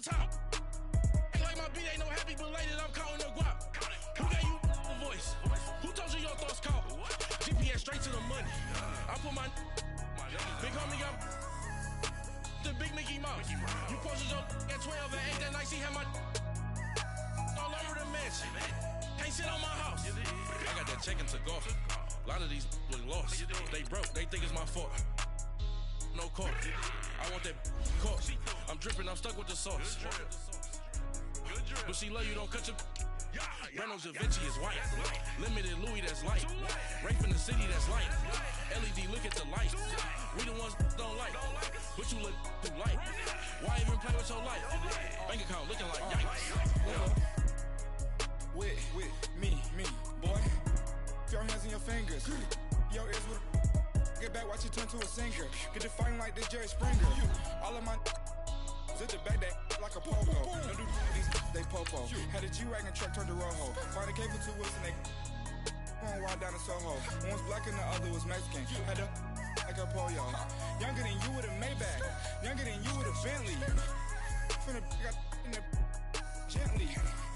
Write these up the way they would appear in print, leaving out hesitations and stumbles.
the top. Like my beat ain't no happy belated, I'm counting the guap. Who gave you a voice? Who told you your thoughts count? GPS straight to the money. I put my big homie up the big Mickey Mouse. You posted your at 12 and 8 that night, she had my all over the mansion. Can't sit on my house. I got that check and took off. A lot of these look lost. They broke, they think it's my fault. No court. I want that court. I'm dripping, I'm stuck with the sauce. But she love you, don't cut your. Breno Da Vinci is white. Limited Louis, that's light. Rape in the city, that's light. LED, look at the light. We the ones don't like. But you look too light. Why even play with your life? Bank account looking like yikes. With me, boy. Your hands in your fingers. Your ears with. Get back, watch you turn to a singer. Get it fighting like this Jerry Springer. All of my zip the back that like a pogo. No do these they popo. Had a G-Wagon truck turned to Rojo. Find a cable 2 wheels and they going wild down in Soho. One was black and the other was Mexican. Had a like a pollo. Younger than you with a Maybach. Younger than you with a Bentley. Finna got in the gently.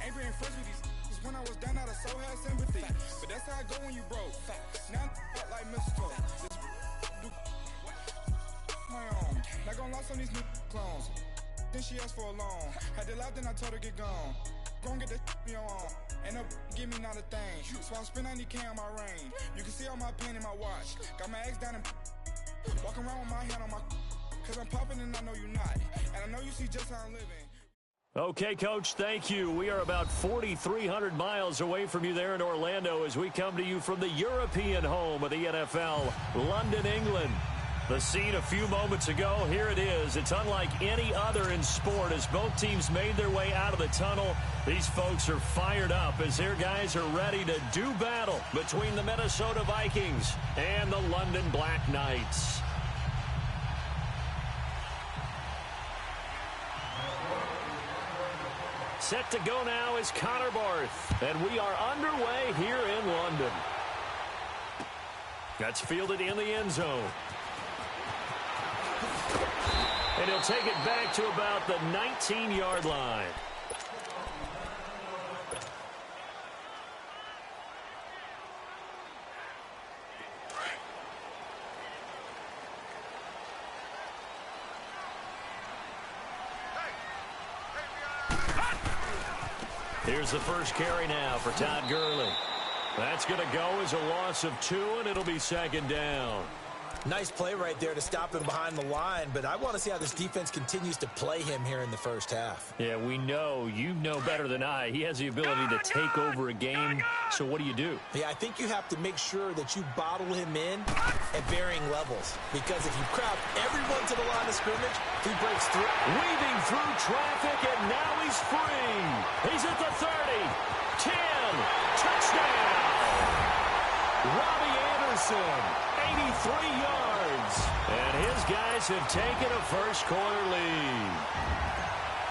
Ain't being friends with these. When I was down, I so had sympathy. But that's how I go when you broke. Now I'm like mistletoe. My own. Not gonna lost on these new clones. Then she asked for a loan. Had to laugh, then I told her get gone. Gon' get that me on. Ain't no give me not a thing. So I spend 90K on my range. You can see all my pen in my watch. Got my ex down and walking around with my hand on my. Cause I'm popping and I know you not. And I know you see just how I'm living. Okay, Coach, thank you. We are about 4,300 miles away from you there in Orlando as we come to you from the European home of the NFL, London, England. The scene a few moments ago, here it is. It's unlike any other in sport as both teams made their way out of the tunnel. These folks are fired up as their guys are ready to do battle between the Minnesota Vikings and the London Black Knights. Set to go now is Connor Barth, and we are underway here in London. That's fielded in the end zone. And he'll take it back to about the 19-yard line. Here's the first carry now for Todd Gurley. That's going to go as a loss of 2, and it'll be second down. Nice play right there to stop him behind the line, but I want to see how this defense continues to play him here in the first half. Yeah, we know. You know better than I. He has the ability to take over a game, so what do you do? Yeah, I think you have to make sure that you bottle him in at varying levels, because if you crowd everyone to the line of scrimmage, he breaks through. Weaving through traffic, and now he's free. He's at the 30, 10, touchdown. Robbie Anderson, 83 yards. And his guys have taken a first-quarter lead.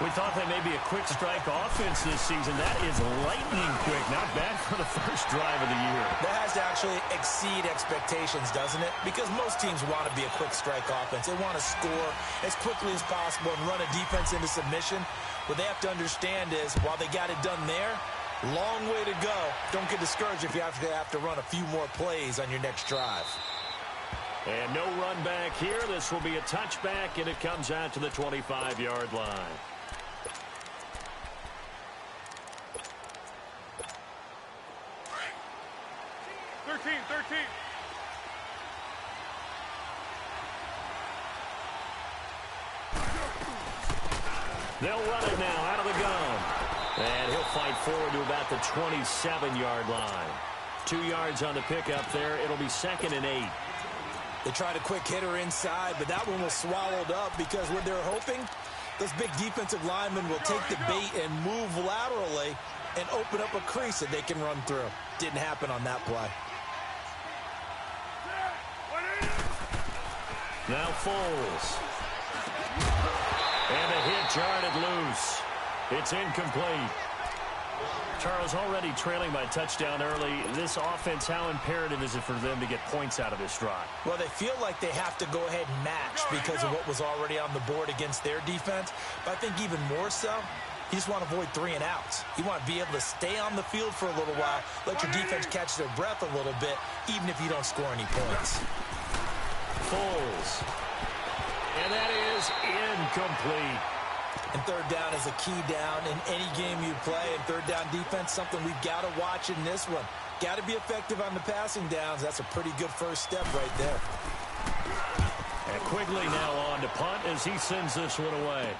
We thought that may be a quick strike offense this season. That is lightning quick. Not bad for the first drive of the year. That has to actually exceed expectations, doesn't it? Because most teams want to be a quick strike offense. They want to score as quickly as possible and run a defense into submission. What they have to understand is, while they got it done there, long way to go. Don't get discouraged if you have to run a few more plays on your next drive. And no run back here. This will be a touchback, and it comes out to the 25-yard line. They'll run it now out of the gun. And he'll fight forward to about the 27-yard line. 2 yards on the pickup there. It'll be 2nd and 8. They tried a quick hitter inside, but that one was swallowed up because what they're hoping, those big defensive linemen will take the bait and move laterally and open up a crease that they can run through. Didn't happen on that play. Now Foles. And a hit jarred it loose. It's incomplete. Charles, already trailing by a touchdown early. This offense, how imperative is it for them to get points out of this drive? Well, they feel like they have to go ahead and match because of what was already on the board against their defense. But I think even more so, you just want to avoid 3 and outs. You want to be able to stay on the field for a little while, let your defense catch their breath a little bit, even if you don't score any points. Foles. And that is incomplete. And third down is a key down in any game you play. And third down defense, something we've got to watch in this one. Got to be effective on the passing downs. That's a pretty good first step right there. And Quigley now on to punt as he sends this one away.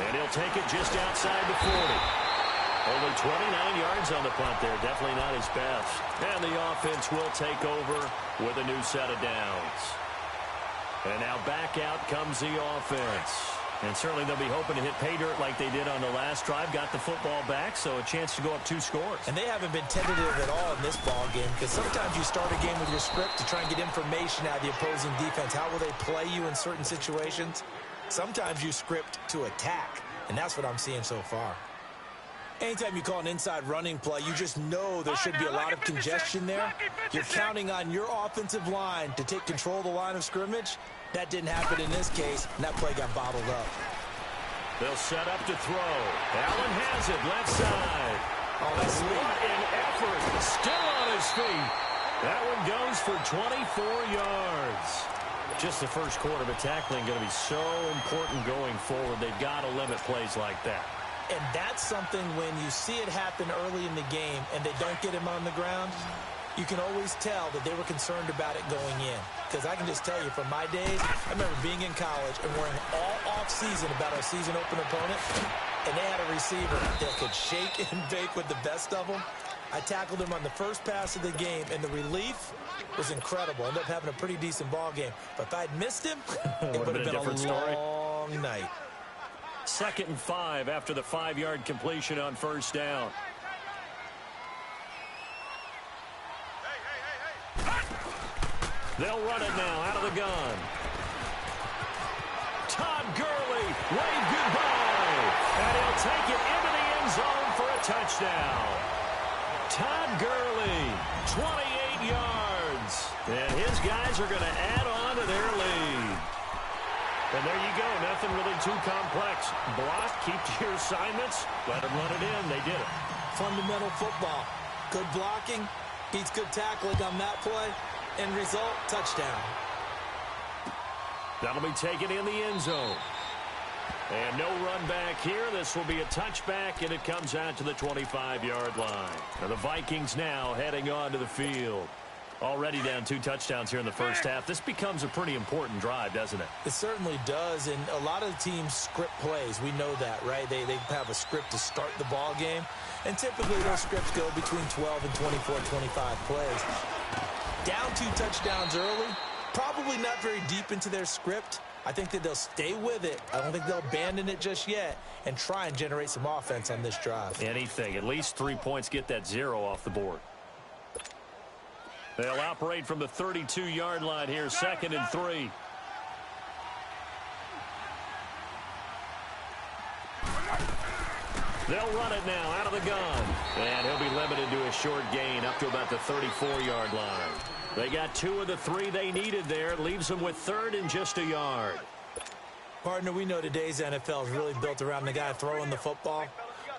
And he'll take it just outside the 40. Only 29 yards on the punt there. Definitely not his best. And the offense will take over with a new set of downs. And now back out comes the offense. And certainly they'll be hoping to hit pay dirt like they did on the last drive. Got the football back, so a chance to go up 2 scores. And they haven't been tentative at all in this ball game because sometimes you start a game with your script to try and get information out of the opposing defense. How will they play you in certain situations? Sometimes you script to attack, and that's what I'm seeing so far. Anytime you call an inside running play, you just know there should be a lot of congestion there. You're counting on your offensive line to take control of the line of scrimmage. That didn't happen in this case, and that play got bottled up. They'll set up to throw. Allen has it, left side. Oh, that's sweet. What an effort. Still on his feet. That one goes for 24 yards. Just the first quarter, but tackling going to be so important going forward. They've got to limit plays like that. And that's something when you see it happen early in the game and they don't get him on the ground, you can always tell that they were concerned about it going in. Because I can just tell you from my days, I remember being in college and worrying all off-season about our season open opponent, and they had a receiver that could shake and bake with the best of them. I tackled him on the first pass of the game, and the relief was incredible. Ended up having a pretty decent ball game. But if I'd missed him, it would have been a long night. 2nd and 5 after the 5-yard completion on first down. They'll run it now out of the gun. Todd Gurley, wave goodbye. And he'll take it into the end zone for a touchdown. Todd Gurley, 28 yards. And his guys are going to add on to their lead. And there you go. Nothing really too complex. Block, keep to your assignments, let them run it in. They did it. Fundamental football. Good blocking beats good tackling on that play. End result, touchdown. That'll be taken in the end zone. And no run back here. This will be a touchback, and it comes out to the 25-yard line. Now the Vikings now heading on to the field. Already down 2 touchdowns here in the first half. This becomes a pretty important drive, doesn't it? It certainly does, and a lot of teams script plays. We know that, right? They have a script to start the ball game, and typically those scripts go between 12 and 24, 25 plays. Down 2 touchdowns early, probably not very deep into their script. I think that they'll stay with it. I don't think they'll abandon it just yet and try and generate some offense on this drive. Anything. At least 3 points, get that 0 off the board. They'll operate from the 32-yard line here, 2nd and 3. They'll run it now out of the gun. And he'll be limited to a short gain up to about the 34-yard line. They got 2 of the 3 they needed there. Leaves them with 3rd and just a yard. Partner, we know today's NFL is really built around the guy throwing the football.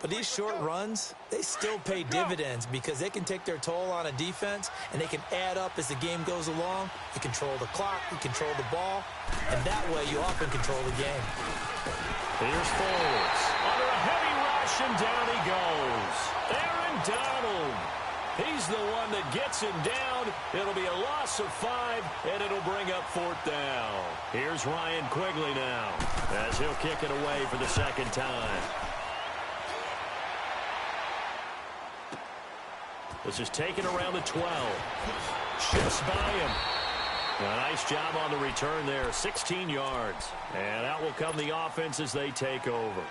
But these short runs, they still pay dividends because they can take their toll on a defense and they can add up as the game goes along. You control the clock, you control the ball, and that way you often control the game. Here's Foles. Under a heavy rush, and down he goes. Aaron Donald. He's the one that gets him down. It'll be a loss of 5, and it'll bring up 4th down. Here's Ryan Quigley now as he'll kick it away for the 2nd time. This is taken around the 12. Shifts by him. A nice job on the return there. 16 yards. And out will come the offense as they take over.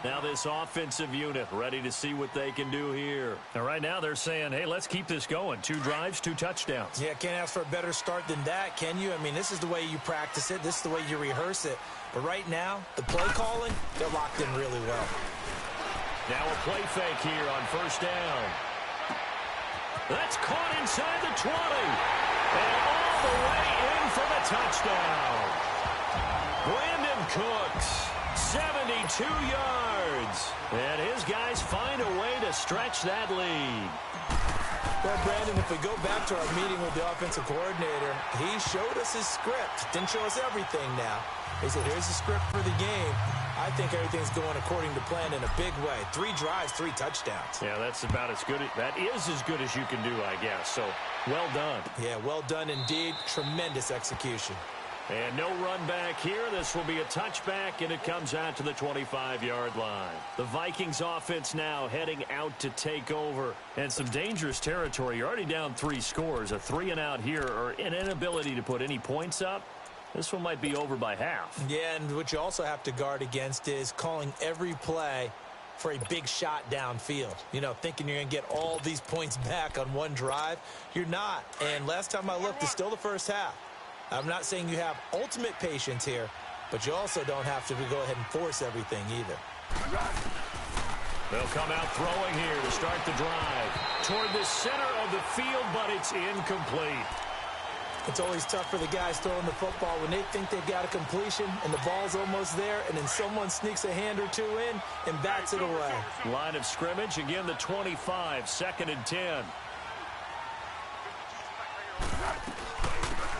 Now this offensive unit ready to see what they can do here. And right now they're saying, hey, let's keep this going. 2 drives, 2 touchdowns. Yeah, can't ask for a better start than that, can you? I mean, this is the way you practice it. This is the way you rehearse it. But right now, the play calling, they're locked in really well. Now a play fake here on first down. That's caught inside the 20. And all the way in for the touchdown. Brandon Cooks, 72 yards. And his guys find a way to stretch that lead. Well, Brandon, if we go back to our meeting with the offensive coordinator, he showed us his script. Didn't show us everything now. He said, here's the script for the game. I think everything's going according to plan in a big way. 3 drives, 3 touchdowns. Yeah, that's about as good. That is as good as you can do, I guess. So, well done. Yeah, well done indeed. Tremendous execution. And no run back here. This will be a touchback, and it comes out to the 25-yard line. The Vikings offense now heading out to take over. And some dangerous territory. You're already down 3 scores. A 3-and-out here, or an inability to put any points up. This one might be over by half. Yeah, and what you also have to guard against is calling every play for a big shot downfield. You know, thinking you're going to get all these points back on one drive. You're not. And last time I looked, it's still the first half. I'm not saying you have ultimate patience here, but you also don't have to go ahead and force everything either. They'll come out throwing here to start the drive. Toward the center of the field, but it's incomplete. It's always tough for the guys throwing the football when they think they've got a completion and the ball's almost there, and then someone sneaks a hand or two in and bats it away. Line of scrimmage, again the 25, 2nd and 10.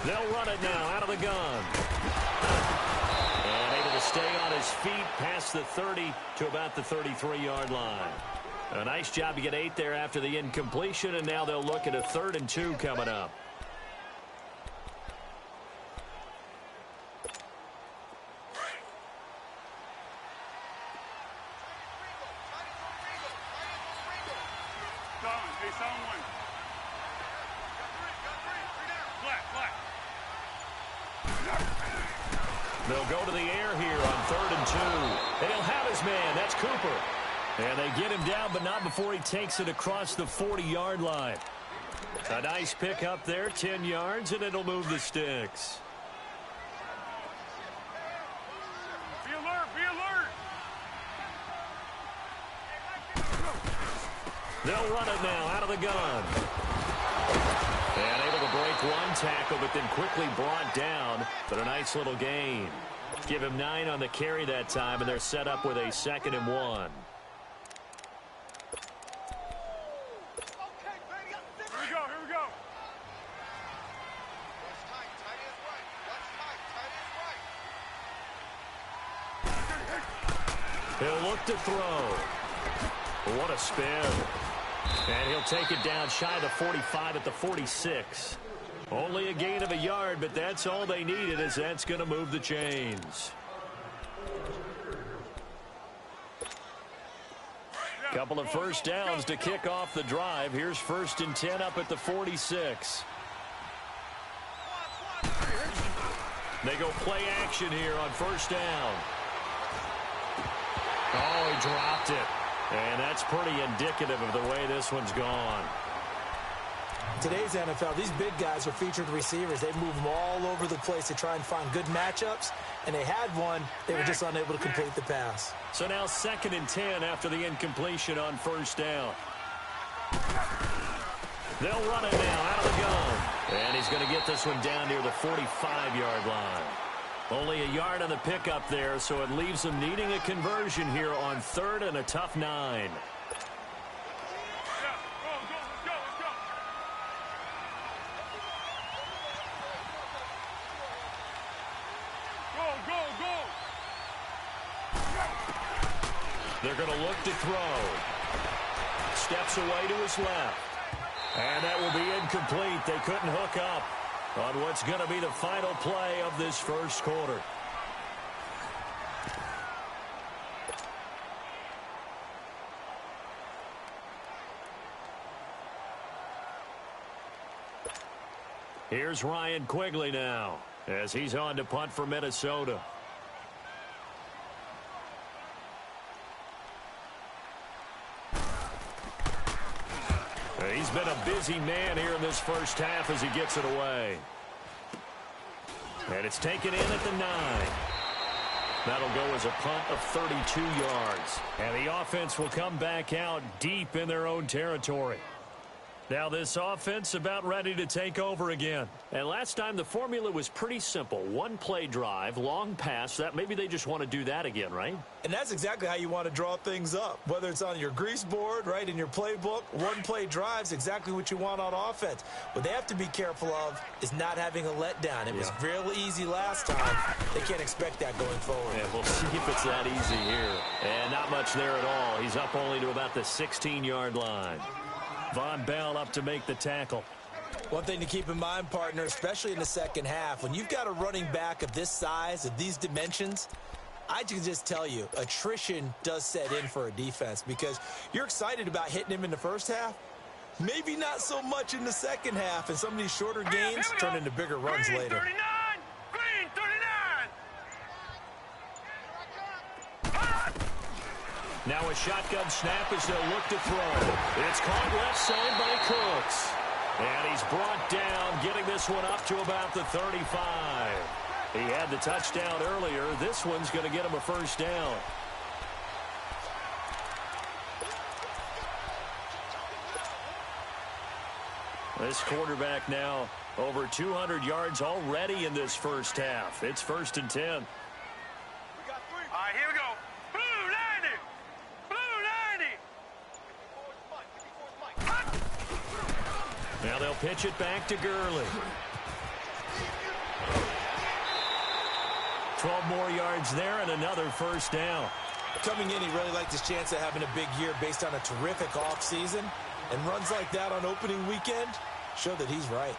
They'll run it now out of the gun. And able to stay on his feet past the 30 to about the 33-yard line. A nice job to get 8 there after the incompletion, and now they'll look at a 3rd and 2 coming up. They'll go to the air here on 3rd and 2. And he'll have his man. That's Cooper. And they get him down, but not before he takes it across the 40-yard line. A nice pick up there, 10 yards, and it'll move the sticks. Be alert, be alert. They'll run it now out of the gun. And able to break one tackle, but then quickly brought down. But a nice little gain. Give him 9 on the carry that time, and they're set up with a 2nd and 1. He'll look to throw. What a spin. And he'll take it down shy of the 45 at the 46. Only a gain of a yard, but that's all they needed, as that's going to move the chains. Couple of first downs to kick off the drive. Here's 1st and 10 up at the 46. They go play action here on 1st down. Oh, he dropped it. And that's pretty indicative of the way this one's gone. Today's NFL, these big guys are featured receivers. They move them all over the place to try and find good matchups. And they had one. They were just unable to complete the pass. So now 2nd and 10 after the incompletion on 1st down. They'll run it now out of the gun. And he's going to get this one down near the 45-yard line. Only a yard on the pickup there, so it leaves them needing a conversion here on 3rd and a tough 9. They're going to look to throw. Steps away to his left. And that will be incomplete. They couldn't hook up on what's going to be the final play of this first quarter. Here's Ryan Quigley now as he's on to punt for Minnesota. He's been a busy man here in this first half as he gets it away. And it's taken in at the 9. That'll go as a punt of 32 yards. And the offense will come back out deep in their own territory. Now this offense about ready to take over again. And last time the formula was pretty simple. One play drive, long pass. That maybe they just want to do that again, right? And that's exactly how you want to draw things up. Whether it's on your grease board, right, in your playbook, one play drive is exactly what you want on offense. What they have to be careful of is not having a letdown. It was real easy last time. They can't expect that going forward. Yeah, we'll see if it's that easy here. And not much there at all. He's up only to about the 16-yard line. Von Bell up to make the tackle. One thing to keep in mind, partner, especially in the second half, when you've got a running back of this size, of these dimensions, I can just tell you, attrition does set in for a defense because you're excited about hitting him in the first half. Maybe not so much in the second half, and some of these shorter gains turn into bigger runs Green, later. 39! Green, 39! Now a shotgun snap as they'll look to throw. It's caught left side by Cooks. And he's brought down, getting this one up to about the 35. He had the touchdown earlier. This one's going to get him a first down. This quarterback now over 200 yards already in this first half. It's 1st and 10. All right, here we go. Blue 90! Blue 90! Now they'll pitch it back to Gurley. 12 more yards there and another first down. Coming in, he really liked his chance of having a big year based on a terrific offseason. And runs like that on opening weekend show that he's right.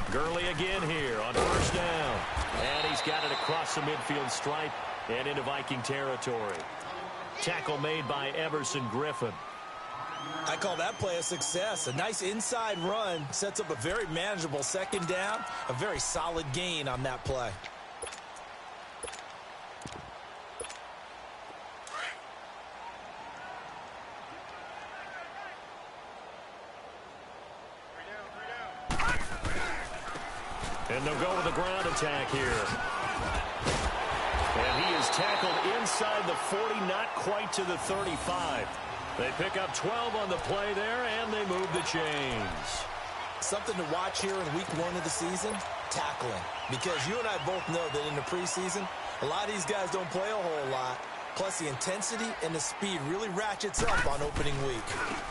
Gurley again here on first down. And he's got it across the midfield stripe and into Viking territory. Tackle made by Everson Griffin. I call that play a success. A nice inside run sets up a very manageable second down. A very solid gain on that play. And they'll go with a ground attack here. And he is tackled inside the 40, not quite to the 35. They pick up 12 on the play there, and they move the chains. Something to watch here in week 1 of the season, tackling. Because you and I both know that in the preseason, a lot of these guys don't play a whole lot. Plus, the intensity and the speed really ratchets up on opening week.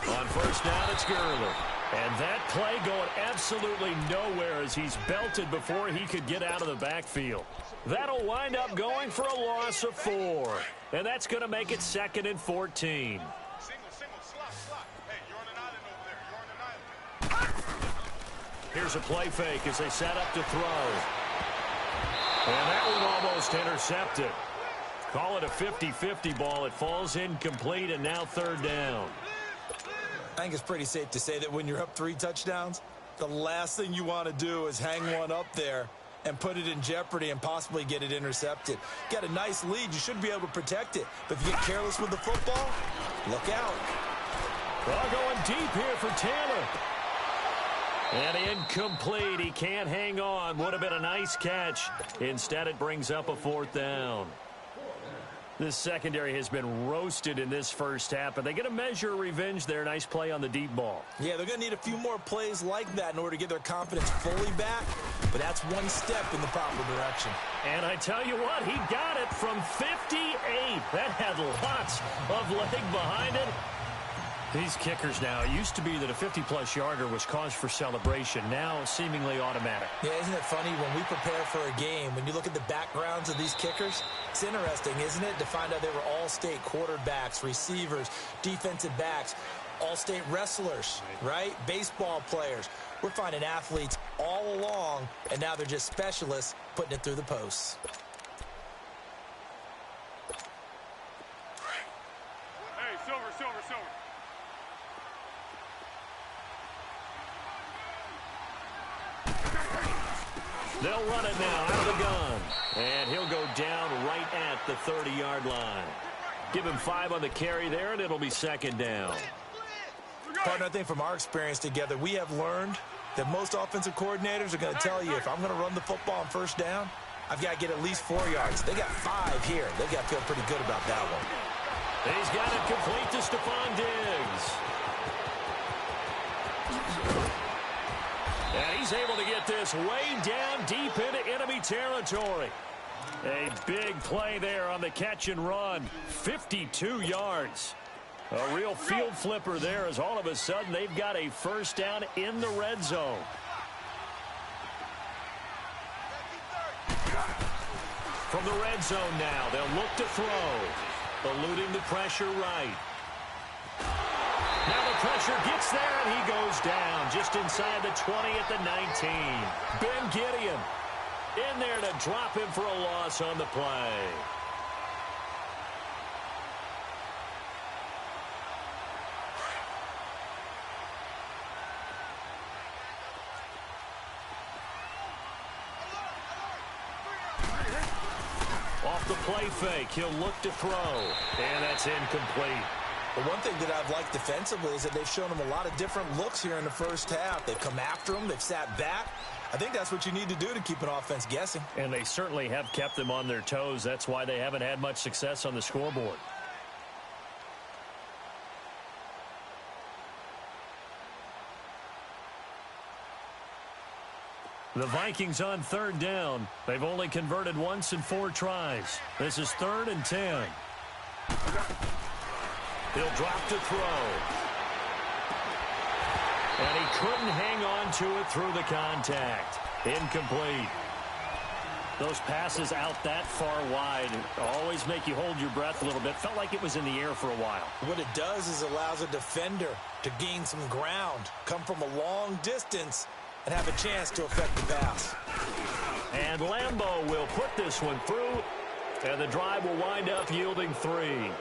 On first down, it's Gurley. And that play going absolutely nowhere as he's belted before he could get out of the backfield. That'll wind up going for a loss of 4. And that's going to make it 2nd and 14. Here's a play fake as they set up to throw. And that one almost intercepted. Call it a 50-50 ball. It falls incomplete, and now 3rd down. I think it's pretty safe to say that when you're up 3 touchdowns, the last thing you want to do is hang one up there and put it in jeopardy and possibly get it intercepted. Got a nice lead. You should be able to protect it. But if you get careless with the football, look out. Well, going deep here for Taylor. And incomplete. He can't hang on. Would have been a nice catch. Instead, it brings up a 4th down. This secondary has been roasted in this first half, but they get a measure of revenge there. Nice play on the deep ball. Yeah, they're going to need a few more plays like that in order to get their confidence fully back, but that's one step in the proper direction. And I tell you what, he got it from 58. That had lots of leg behind it. These kickers now, it used to be that a 50-plus yarder was cause for celebration. Now, seemingly automatic. Yeah, isn't it funny when we prepare for a game, when you look at the backgrounds of these kickers, it's interesting, isn't it, to find out they were all-state quarterbacks, receivers, defensive backs, all-state wrestlers, right? Baseball players. We're finding athletes all along, and now they're just specialists putting it through the posts. Hey, silver, silver, silver. They'll run it now out of the gun. And he'll go down right at the 30-yard line. Give him 5 on the carry there, and it'll be 2nd down. Partner, I think from our experience together, we have learned that most offensive coordinators are going to tell you, if I'm going to run the football on first down, I've got to get at least 4 yards. They got 5 here. They've got to feel pretty good about that one. He's got it complete to Stephon Diggs. And he's able to get this way down deep into enemy territory. A big play there on the catch and run. 52 yards. A real field flipper there, as all of a sudden they've got a first down in the red zone. From the red zone now, they'll look to throw. Eluding the pressure right. Now the pressure gets there, and he goes down just inside the 20 at the 19. Ben Gideon in there to drop him for a loss on the play. Off the play fake, he'll look to throw, and that's incomplete. The one thing that I've liked defensively is that they've shown him a lot of different looks here in the first half. They've come after him. They've sat back. I think that's what you need to do to keep an offense guessing. And they certainly have kept them on their toes. That's why they haven't had much success on the scoreboard. The Vikings on third down. They've only converted once in 4 tries. This is 3rd and 10. He'll drop to throw. And he couldn't hang on to it through the contact. Incomplete. Those passes out that far wide always make you hold your breath a little bit. Felt like it was in the air for a while. What it does is allows a defender to gain some ground, come from a long distance, and have a chance to affect the pass. And Lambeau will put this one through, and the drive will wind up yielding 3.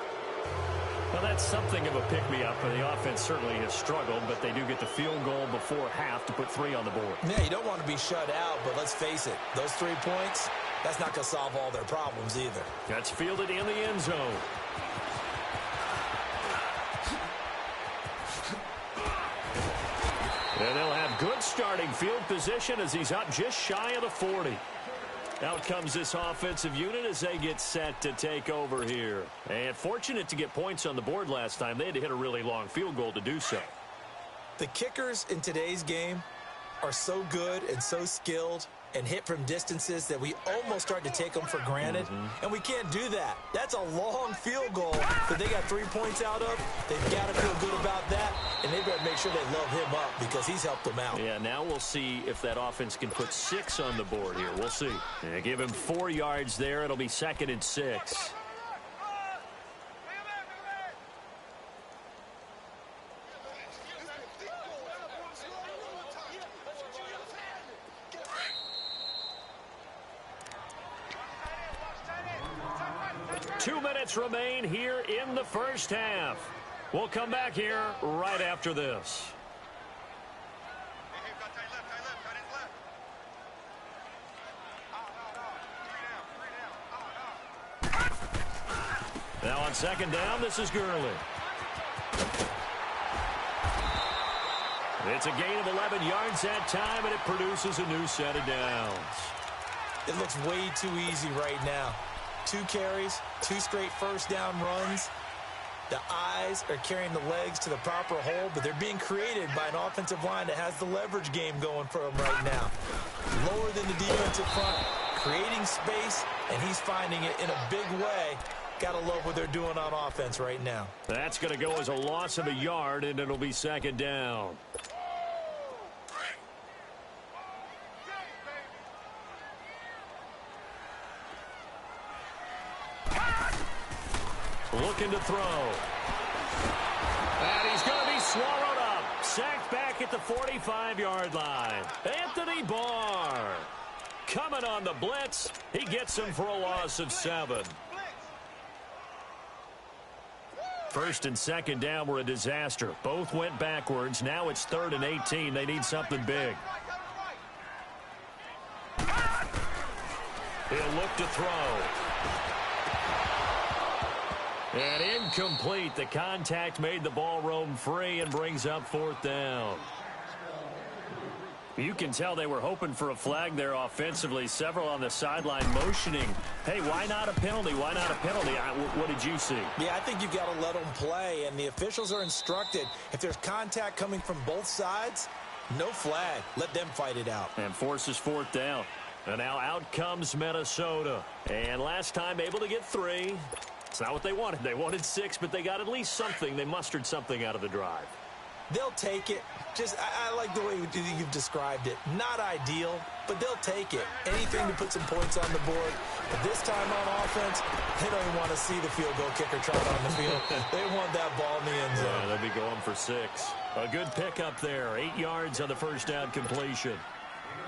Well, that's something of a pick-me-up, and the offense certainly has struggled, but they do get the field goal before half to put 3 on the board. Yeah, you don't want to be shut out, but let's face it, those 3 points, that's not going to solve all their problems either. That's fielded in the end zone. And they'll have good starting field position as he's up just shy of the 40. Out comes this offensive unit as they get set to take over here. And fortunate to get points on the board last time. They had to hit a really long field goal to do so. The kickers in today's game are so good and so skilled and hit from distances that we almost start to take them for granted. And we can't do that. That's a long field goal that they got 3 points out of. They've got to feel good about that, and they better make sure they love him up because he's helped them out. Yeah, now we'll see if that offense can put 6 on the board here. We'll see. Yeah, give him 4 yards there. It'll be 2nd and 6. Remain here in the first half. We'll come back here right after this. Now on 2nd down, this is Gurley. It's a gain of 11 yards that time, and it produces a new set of downs. It looks way too easy right now. 2 carries, 2 straight first down runs. The eyes are carrying the legs to the proper hole, but they're being created by an offensive line that has the leverage game going for them right now. Lower than the defensive front, creating space, and he's finding it in a big way. Gotta love what they're doing on offense right now. That's going to go as a loss of a yard, and it'll be 2nd down. Looking to throw. And he's going to be swallowed up. Sacked back at the 45-yard line. Anthony Barr coming on the blitz. He gets him for a loss of 7. 1st and 2nd down were a disaster. Both went backwards. Now it's 3rd and 18. They need something big. He'll look to throw. And incomplete. The contact made the ball roam free and brings up 4th down. You can tell they were hoping for a flag there offensively. Several on the sideline motioning, hey, why not a penalty? Why not a penalty? What did you see? Yeah, I think you've got to let them play, and the officials are instructed, if there's contact coming from both sides, no flag. Let them fight it out. And forces fourth down. And now out comes Minnesota. And last time able to get 3. It's not what they wanted. They wanted 6, but they got at least something. They mustered something out of the drive. They'll take it. I like the way you've described it. Not ideal, but they'll take it. Anything to put some points on the board. But this time on offense, they don't even want to see the field goal kicker trot on the field. They want that ball in the end zone. Yeah, they'll be going for 6. A good pickup there. 8 yards on the first down completion.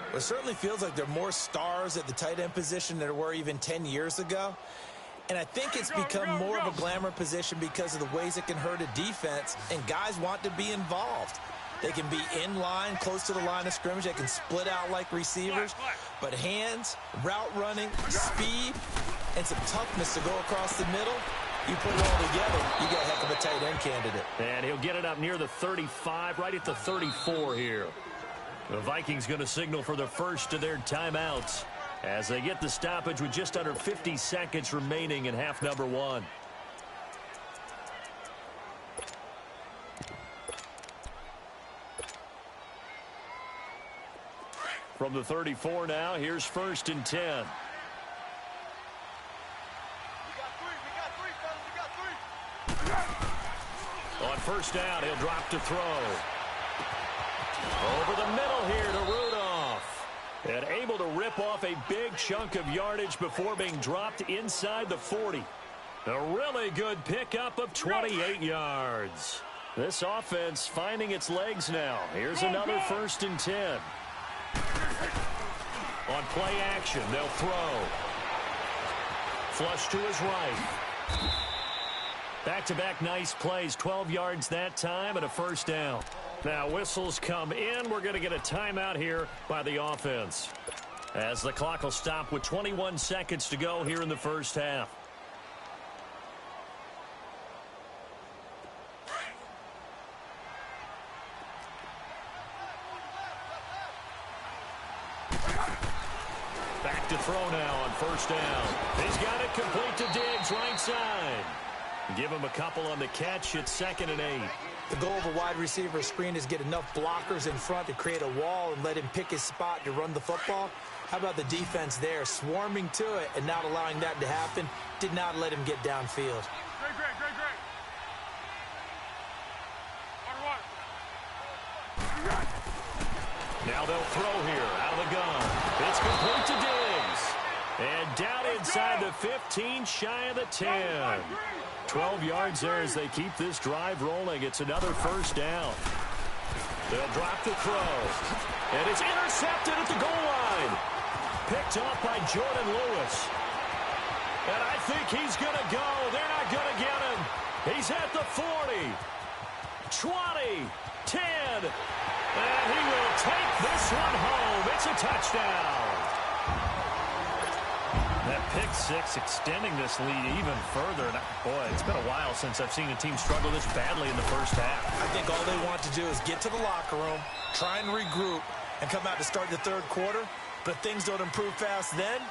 Well, it certainly feels like there are more stars at the tight end position than there were even 10 years ago. And I think it's become more of a glamour position because of the ways it can hurt a defense, and guys want to be involved. They can be in line, close to the line of scrimmage. They can split out like receivers. But hands, route running, speed, and some toughness to go across the middle, you put it all together, you got a heck of a tight end candidate. And he'll get it up near the 35, right at the 34 here. The Vikings going to signal for the first of their timeouts as they get the stoppage with just under 50 seconds remaining in half number 1. From the 34 now, here's 1st and 10. We got 3, fellas. We got 3. On first down, he'll drop to throw. Over the middle here to Rudolph. And able to rip off a big chunk of yardage before being dropped inside the 40. A really good pickup of 28 yards. This offense finding its legs now. Here's another 1st and 10. On play action, they'll throw. Flush to his right. Back-to-back nice plays, 12 yards that time and a first down. Now whistles come in. We're going to get a timeout here by the offense, as the clock will stop with 21 seconds to go here in the first half. Back to throw now on first down. He's got it complete to Diggs, right side. Give him a couple on the catch. It's 2nd and 8. The goal of a wide receiver screen is get enough blockers in front to create a wall and let him pick his spot to run the football. How about the defense there, swarming to it and not allowing that to happen? Did not let him get downfield. Great. Now they'll throw here out of the gun. It's complete to Diggs. And down inside the 15, shy of the 10. 12 yards there as they keep this drive rolling. It's another first down. They'll drop the throw. And it's intercepted at the goal line. Picked off by Jordan Lewis. And I think he's going to go. They're not going to get him. He's at the 40, 20, 10. And he will take this one home. It's a touchdown. That pick six extending this lead even further. And boy, it's been a while since I've seen a team struggle this badly in the first half. I think all they want to do is get to the locker room, try and regroup, and come out to start the third quarter. But if things don't improve fast then,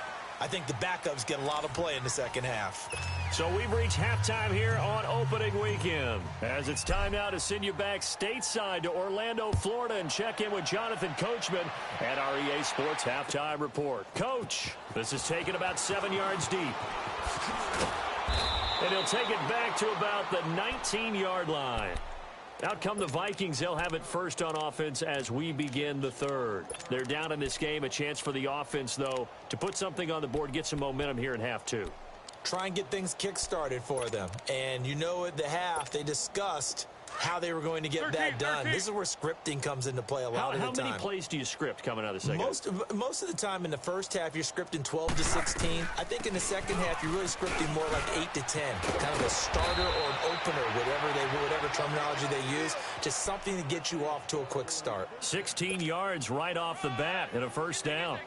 I think the backups get a lot of play in the second half. So we've reached halftime here on opening weekend, as it's time now to send you back stateside to Orlando, Florida, and check in with Jonathan Coachman at our EA Sports Halftime Report. Coach, this is taken about 7 yards deep. And he'll take it back to about the 19-yard line. Out come the Vikings. They'll have it first on offense as we begin the third. They're down in this game. A chance for the offense, though, to put something on the board, get some momentum here in half two. Try and get things kick-started for them. And you know at the half, they discussed how they were going to get that done. This is where scripting comes into play a lot of the time. How many plays do you script coming out of the second? Most of the time in the first half, you're scripting 12 to 16. I think in the second half, you're really scripting more like 8 to 10. Kind of a starter or an opener, whatever terminology they use. Just something to get you off to a quick start. 16 yards right off the bat and a first down.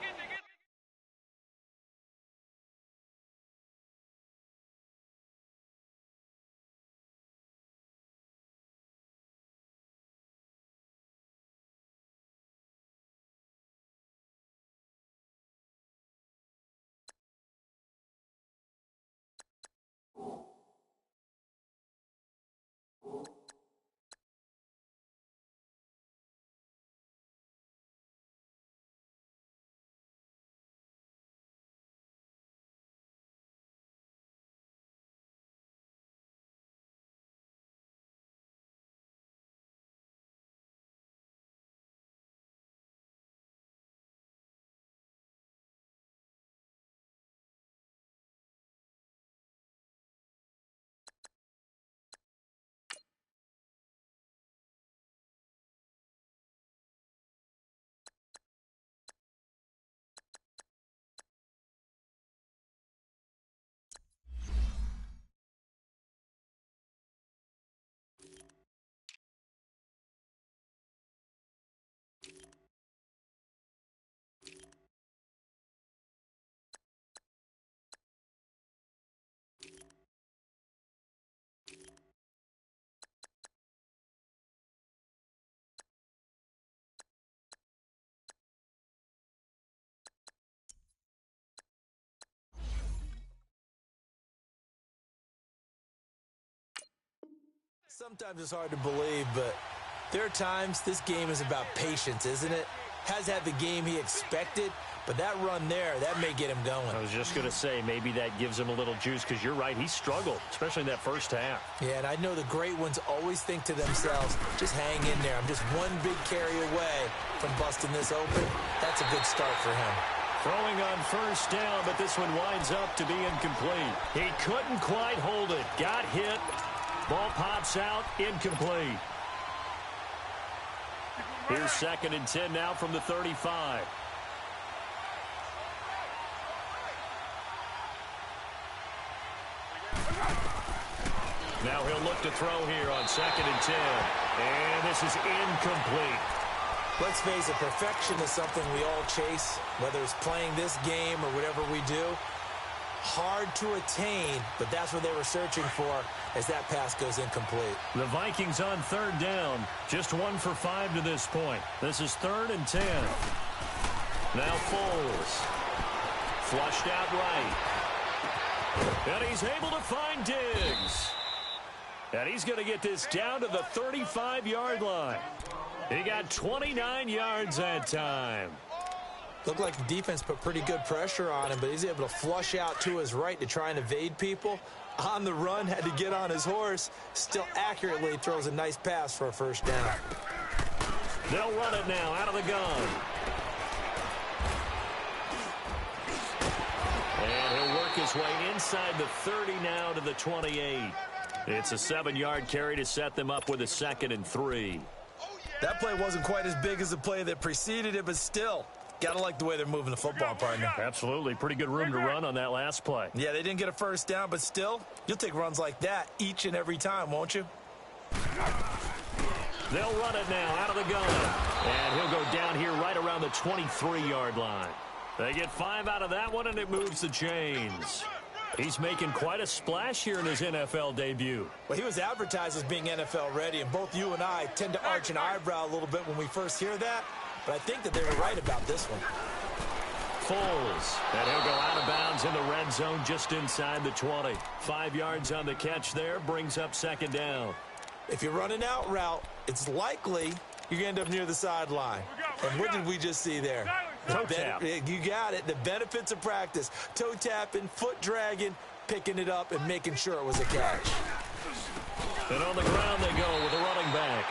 Sometimes it's hard to believe, but there are times this game is about patience, isn't it? Has had the game he expected, but that run there, that may get him going. I was just going to say, maybe that gives him a little juice, because you're right, he struggled, especially in that first half. Yeah, and I know the great ones always think to themselves, just hang in there. I'm just one big carry away from busting this open. That's a good start for him. Throwing on first down, but this one winds up to be incomplete. He couldn't quite hold it. Got hit. Ball pops out, incomplete. Here's 2nd and 10 now from the 35. Now he'll look to throw here on 2nd and 10. And this is incomplete. Let's face it, perfection is something we all chase, whether it's playing this game or whatever we do. Hard to attain, but that's what they were searching for as that pass goes incomplete. The Vikings on 3rd down, just 1 for 5 to this point. This is 3rd and 10. Now Foles. Flushed out right. And he's able to find Diggs. And he's going to get this down to the 35-yard line. He got 29 yards that time. Looked like the defense put pretty good pressure on him, but he's able to flush out to his right to try and evade people. On the run, had to get on his horse. Still accurately throws a nice pass for a first down. They'll run it now out of the gun. And he'll work his way inside the 30 now to the 28. It's a 7-yard carry to set them up with a 2nd and 3. That play wasn't quite as big as the play that preceded it, but still, gotta like the way they're moving the football, partner. Absolutely. Pretty good room to run on that last play. Yeah, they didn't get a first down, but still, you'll take runs like that each and every time, won't you? They'll run it now out of the gun. And he'll go down here right around the 23-yard line. They get 5 out of that one, and it moves the chains. He's making quite a splash here in his NFL debut. Well, he was advertised as being NFL ready, and both you and I tend to arch an eyebrow a little bit when we first hear that, but I think that they were right about this one. Foles, and he'll go out of bounds in the red zone just inside the 20. 5 yards on the catch there, brings up 2nd down. If you're running out route, it's likely you're going to end up near the sideline. And what did we just see there? Toe tap. You got it. The benefits of practice. Toe tapping, foot dragging, picking it up, and making sure it was a catch. And on the ground they go with the running back.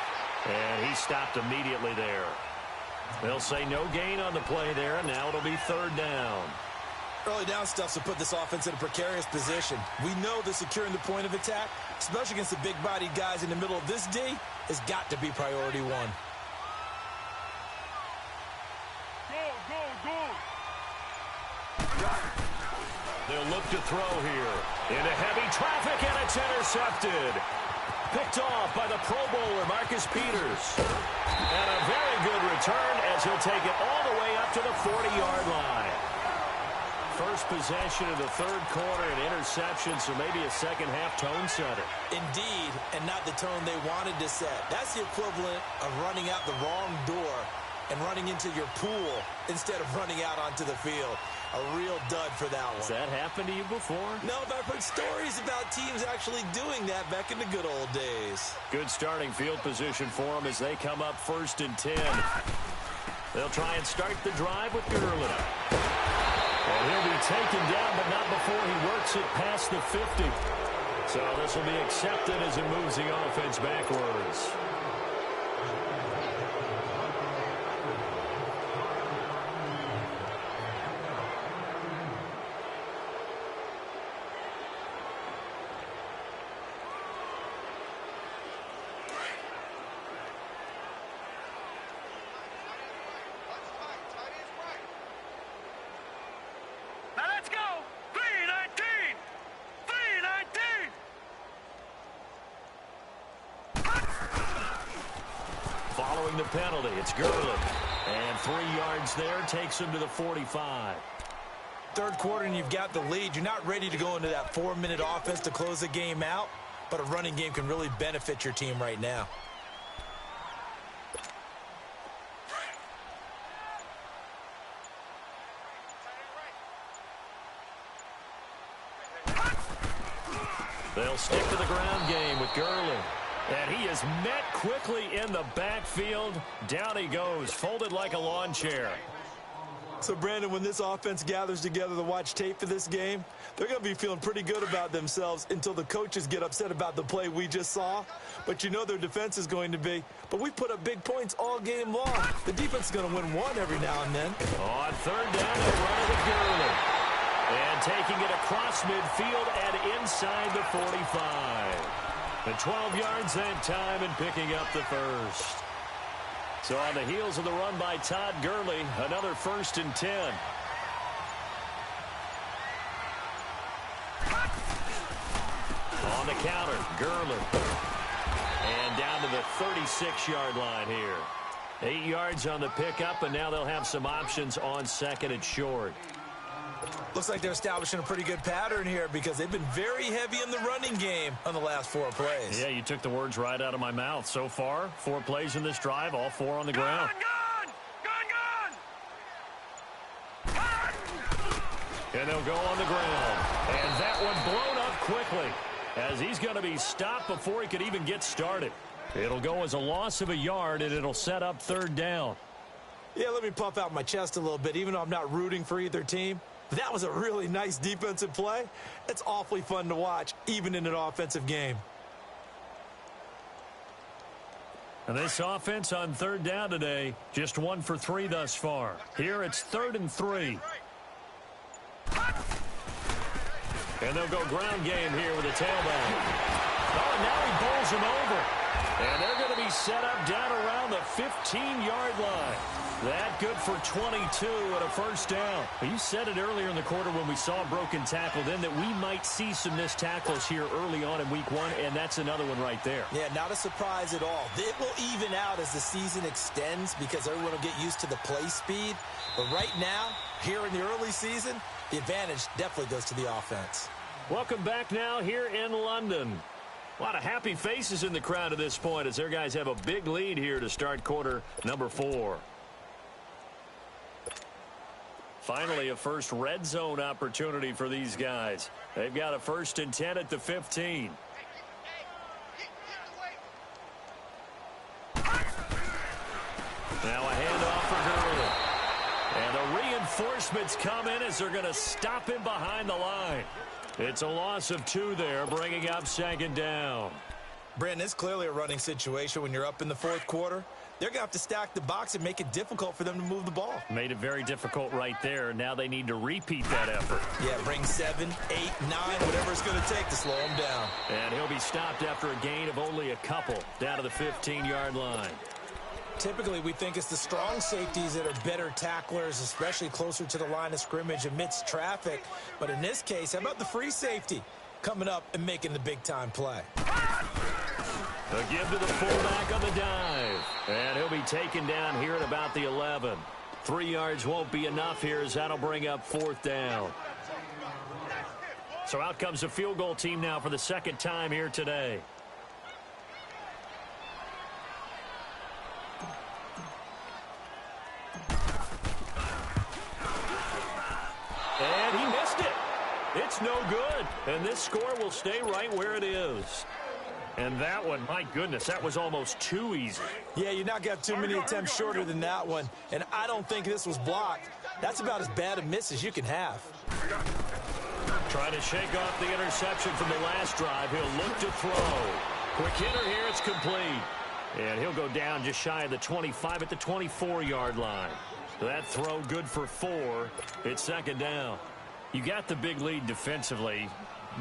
And he stopped immediately there. They'll say no gain on the play there, and now it'll be 3rd down. Early down stuff's to put this offense in a precarious position. We know that securing the point of attack, especially against the big-bodied guys in the middle of this D, has got to be priority 1. They'll look to throw here. Into heavy traffic, and it's intercepted. Picked off by the Pro Bowler, Marcus Peters. And a very good return as he'll take it all the way up to the 40-yard line. First possession of the 3rd quarter, an interception, so maybe a second-half tone setter. Indeed, and not the tone they wanted to set. That's the equivalent of running out the wrong door and running into your pool instead of running out onto the field. A real dud for that one. Has that happened to you before? No, but I've heard stories about teams actually doing that back in the good old days. Good starting field position for them as they come up 1st and 10. They'll try and start the drive with Gurley. And he'll be taken down, but not before he works it past the 50. So this will be accepted as it moves the offense backwards. Following the penalty, it's Gurley. And 3 yards there takes him to the 45. 3rd quarter and you've got the lead. You're not ready to go into that 4-minute offense to close the game out, but a running game can really benefit your team right now. They'll stick to the ground game with Gurley. And he is met quickly in the backfield. Down he goes, folded like a lawn chair. So, Brandon, when this offense gathers together to watch tape for this game, they're going to be feeling pretty good about themselves until the coaches get upset about the play we just saw. But you know their defense is going to be. But we put up big points all game long. The defense is going to win one every now and then. On third down, they run it with Gurley. And taking it across midfield and inside the 45. The 12 yards that time and picking up the first. So on the heels of the run by Todd Gurley, another 1st and 10. On the counter, Gurley. And down to the 36-yard line here. 8 yards on the pickup, and now they'll have some options on 2nd and short. Looks like they're establishing a pretty good pattern here because they've been very heavy in the running game on the last 4 plays. Yeah, you took the words right out of my mouth. So far, 4 plays in this drive, all 4 on the ground. And they'll go on the ground. And that one blown up quickly as he's going to be stopped before he could even get started. It'll go as a loss of a yard, and it'll set up 3rd down. Yeah, let me puff out my chest a little bit, even though I'm not rooting for either team. But that was a really nice defensive play. It's awfully fun to watch, even in an offensive game. And this offense on 3rd down today, just 1 for 3 thus far. Here it's 3rd and 3. And they'll go ground game here with a tailback. Oh, and now he bowls him over. And they're going to be set up down around the 15-yard line. That good for 22 and a 1st down. You said it earlier in the quarter when we saw a broken tackle then that we might see some missed tackles here early on in week 1, and that's another one right there. Yeah, not a surprise at all. It will even out as the season extends because everyone will get used to the play speed. But right now, here in the early season, the advantage definitely goes to the offense. Welcome back now here in London. A lot of happy faces in the crowd at this point as their guys have a big lead here to start quarter number 4. Finally, a first red zone opportunity for these guys. They've got a 1st and 10 at the 15. Now a handoff for Gurley. And the reinforcements come in as they're going to stop him behind the line. It's a loss of 2 there, bringing up 2nd down. Brandon, it's clearly a running situation when you're up in the 4th quarter. They're going to have to stack the box and make it difficult for them to move the ball. Made it very difficult right there. Now they need to repeat that effort. Yeah, bring 7, 8, 9, whatever it's going to take to slow him down. And he'll be stopped after a gain of only a couple down to the 15-yard line. Typically, we think it's the strong safeties that are better tacklers, especially closer to the line of scrimmage amidst traffic. But in this case, how about the free safety coming up and making the big-time play? The give to the fullback on the dive. And he'll be taken down here at about the 11. 3 yards won't be enough here as that'll bring up 4th down. So out comes the field goal team now for the 2nd time here today. And he missed it. It's no good. And this score will stay right where it is. And that one, my goodness, that was almost too easy. Yeah, you're not going to have too many attempts shorter than that one. And I don't think this was blocked. That's about as bad a miss as you can have. Trying to shake off the interception from the last drive. He'll look to throw. Quick hitter here. It's complete. And he'll go down just shy of the 25 at the 24-yard line. That throw good for 4. It's 2nd down. You got the big lead defensively.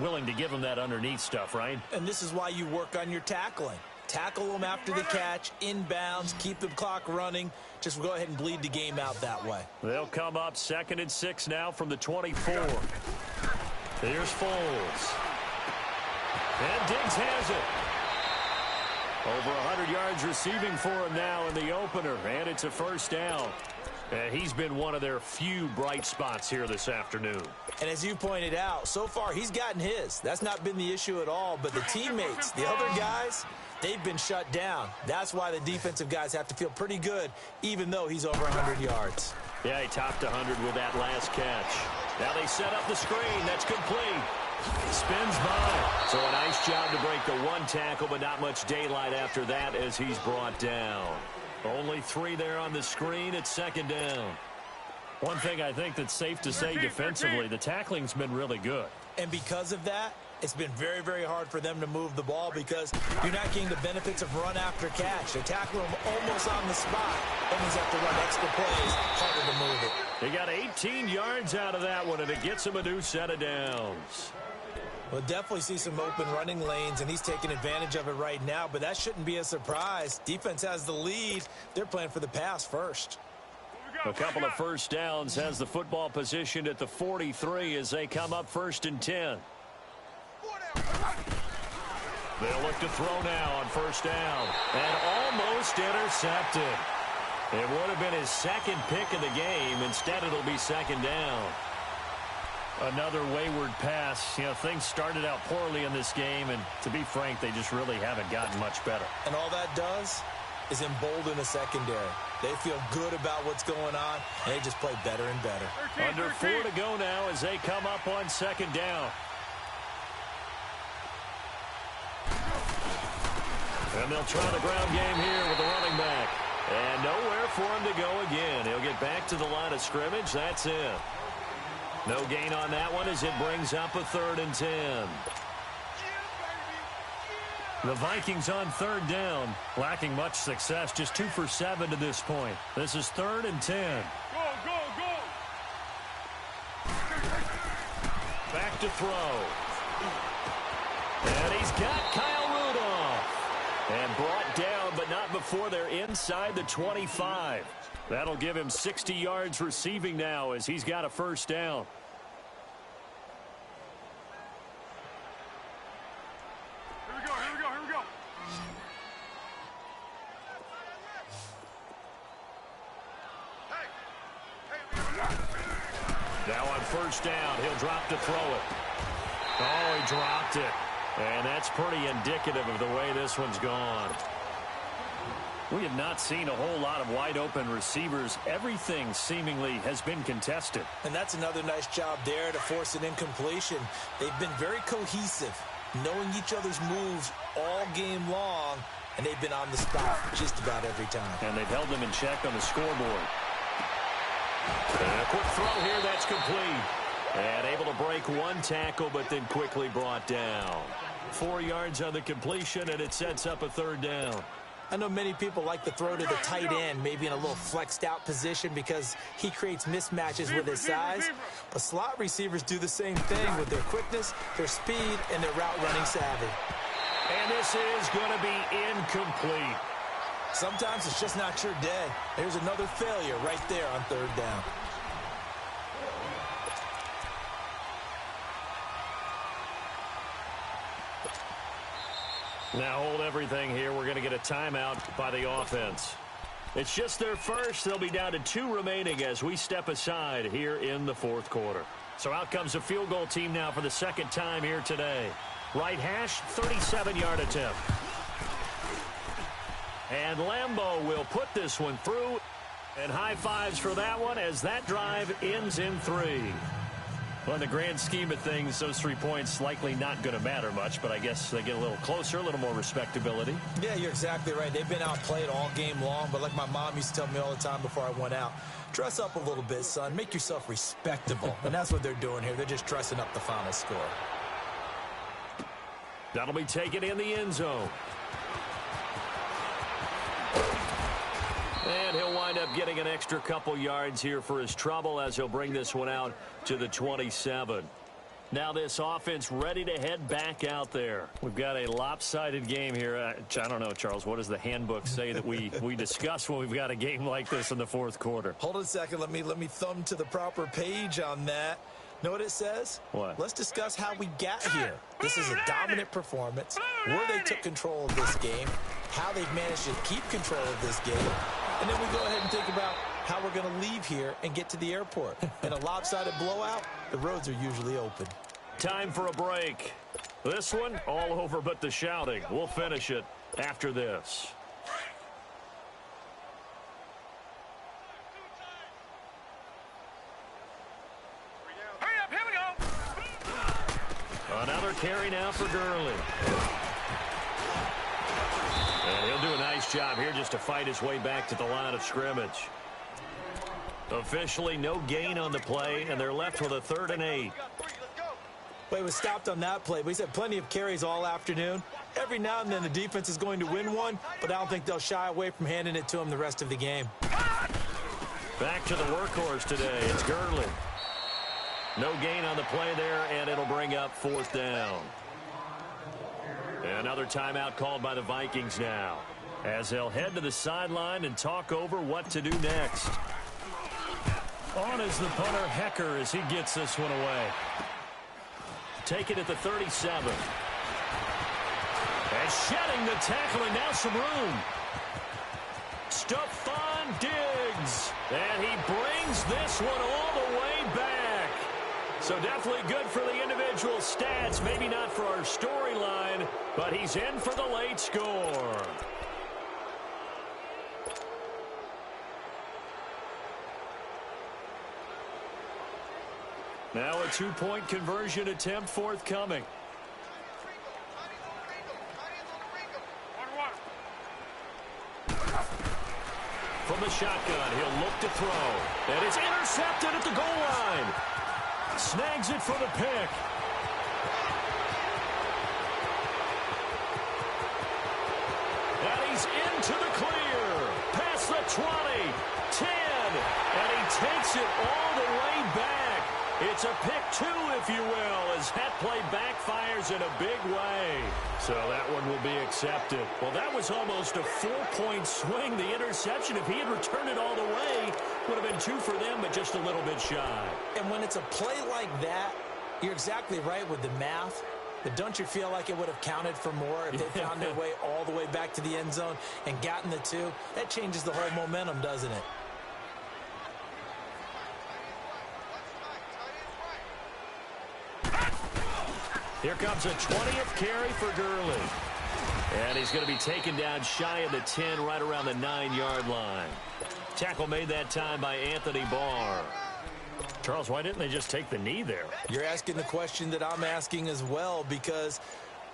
Willing to give them that underneath stuff, right? And this is why you work on your tackling. Tackle them after the catch, inbounds, keep the clock running. Just go ahead and bleed the game out that way. They'll come up 2nd and 6 now from the 24. Here's Foles. And Diggs has it. Over 100 yards receiving for him now in the opener, and it's a 1st down. And he's been one of their few bright spots here this afternoon. And as you pointed out, so far he's gotten his. That's not been the issue at all. But the teammates, the other guys, they've been shut down. That's why the defensive guys have to feel pretty good, even though he's over 100 yards. Yeah, he topped 100 with that last catch. Now they set up the screen. That's complete. Spins by. So a nice job to break the one tackle, but not much daylight after that as he's brought down. Only 3 there on the screen. It's second down. One thing I think that's safe to say defensively, the tackling's been really good. And because of that, it's been very, very hard for them to move the ball because you're not getting the benefits of run after catch. They're tackling them almost on the spot. That means they have to run extra plays, harder to move it. They got 18 yards out of that one, and it gets them a new set of downs. We'll definitely see some open running lanes, and he's taking advantage of it right now, but that shouldn't be a surprise. Defense has the lead. They're playing for the pass first. A couple of first downs, has the football positioned at the 43 as they come up 1st and 10. They'll look to throw now on 1st down, and almost intercepted. It would have been his second pick of the game. Instead, it'll be 2nd down. Another wayward pass. You know, things started out poorly in this game, and to be frank, they just really haven't gotten much better. And all that does is embolden the secondary. They feel good about what's going on, and they just play better and better. Under 4 to go now as they come up on 2nd down. And they'll try the ground game here with the running back. And nowhere for him to go again. He'll get back to the line of scrimmage. That's it. No gain on that one as it brings up a 3rd and 10. The Vikings on 3rd down, lacking much success, just 2 for 7 to this point. This is 3rd and 10. Go, go, go. Back to throw. And he's got Kyle Rudolph. And brought down, but not before they're inside the 25. That'll give him 60 yards receiving now as he's got a 1st down. Here we go, here we go, here we go. Now on 1st down, he'll drop to throw it. Oh, he dropped it. And that's pretty indicative of the way this one's gone. We have not seen a whole lot of wide-open receivers. Everything seemingly has been contested. And that's another nice job there to force an incompletion. They've been very cohesive, knowing each other's moves all game long, and they've been on the spot just about every time. And they've held them in check on the scoreboard. And a quick throw here, that's complete. And able to break one tackle, but then quickly brought down. 4 yards on the completion, and it sets up a 3rd down. I know many people like to throw to the tight end, maybe in a little flexed out position because he creates mismatches with his size. But slot receivers do the same thing with their quickness, their speed, and their route running savvy. And this is going to be incomplete. Sometimes it's just not your day. There's another failure right there on 3rd down. Now hold everything here. We're going to get a timeout by the offense. It's just their first. They'll be down to 2 remaining as we step aside here in the 4th quarter. So out comes a field goal team now for the 2nd time here today. Right hash, 37-yard attempt. And Lambeau will put this one through. And high fives for that one as that drive ends in 3. Well, in the grand scheme of things, those 3 points likely not going to matter much, but I guess they get a little closer, a little more respectability. Yeah, you're exactly right. They've been outplayed all game long, but like my mom used to tell me all the time before I went out, dress up a little bit, son. Make yourself respectable. And that's what they're doing here. They're just dressing up the final score. That'll be taken in the end zone. And he'll wind up getting an extra couple yards here for his trouble as he'll bring this one out to the 27. Now this offense ready to head back out there. We've got a lopsided game here. I don't know, Charles, what does the handbook say that we discuss when we've got a game like this in the 4th quarter? Hold on a second. Let me thumb to the proper page on that. Know what it says? What? Let's discuss how we got here. This is a dominant performance, where they took control of this game, how they've managed to keep control of this game, and then we go ahead and think about how we're going to leave here and get to the airport. In a lopsided blowout, the roads are usually open. Time for a break. This one, all over but the shouting. We'll finish it after this. Another carry now for Gurley. And he'll do a nice job here just to fight his way back to the line of scrimmage. Officially no gain on the play, and they're left with a 3rd and 8. Well, he was stopped on that play, but he's had plenty of carries all afternoon. Every now and then the defense is going to win one, but I don't think they'll shy away from handing it to him the rest of the game. Back to the workhorse today. It's Gurley. No gain on the play there, and it'll bring up 4th down. Another timeout called by the Vikings now, as they'll head to the sideline and talk over what to do next. On is the punter, Hecker, as he gets this one away. Take it at the 37. And shedding the tackle, and now some room. Stephon Diggs. And he brings this one all the way back. So definitely good for the individual stats. Maybe not for our storyline, but he's in for the late score. Now a 2-point conversion attempt forthcoming. From the shotgun, he'll look to throw. And it's intercepted at the goal line. Snags it for the pick. And he's into the clear. Past the 20, 10, and he takes it all the way back. It's a pick 2, if you will, as that play backfires in a big way. So that one will be accepted. Well, that was almost a 4-point swing. The interception, if he had returned it all the way, would have been 2 for them, but just a little bit shy. And when it's a play like that, you're exactly right with the math. But don't you feel like it would have counted for more if they found their way all the way back to the end zone and gotten the 2? That changes the whole momentum, doesn't it? Here comes a 20th carry for Gurley. And he's going to be taken down shy of the 10, right around the 9-yard line. Tackle made that time by Anthony Barr. Charles, why didn't they just take the knee there? You're asking the question that I'm asking as well, because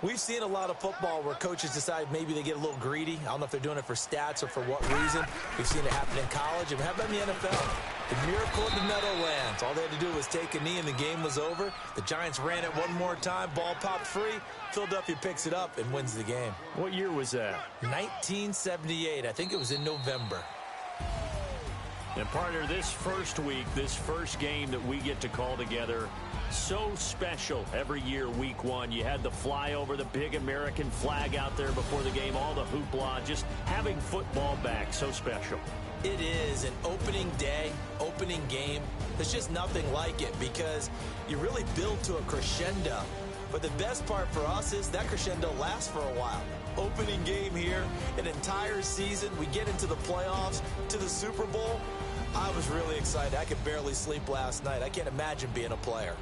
we've seen a lot of football where coaches decide maybe they get a little greedy. I don't know if they're doing it for stats or for what reason. We've seen it happen in college. And how about in the NFL? The miracle of the Meadowlands. All they had to do was take a knee and the game was over. The Giants ran it one more time. Ball popped free. Philadelphia picks it up and wins the game. What year was that? 1978. I think it was in November. And partner, this first week, this first game that we get to call together, so special every year, week 1. You had the flyover, the big American flag out there before the game, all the hoopla, just having football back, so special. It is an opening day, opening game. There's just nothing like it because you really build to a crescendo. But the best part for us is that crescendo lasts for a while. Opening game here, an entire season. We get into the playoffs, to the Super Bowl. I was really excited. I could barely sleep last night. I can't imagine being a player.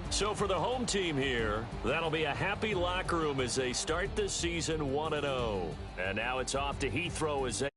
So for the home team here, that'll be a happy locker room as they start this season 1-0. And now it's off to Heathrow as they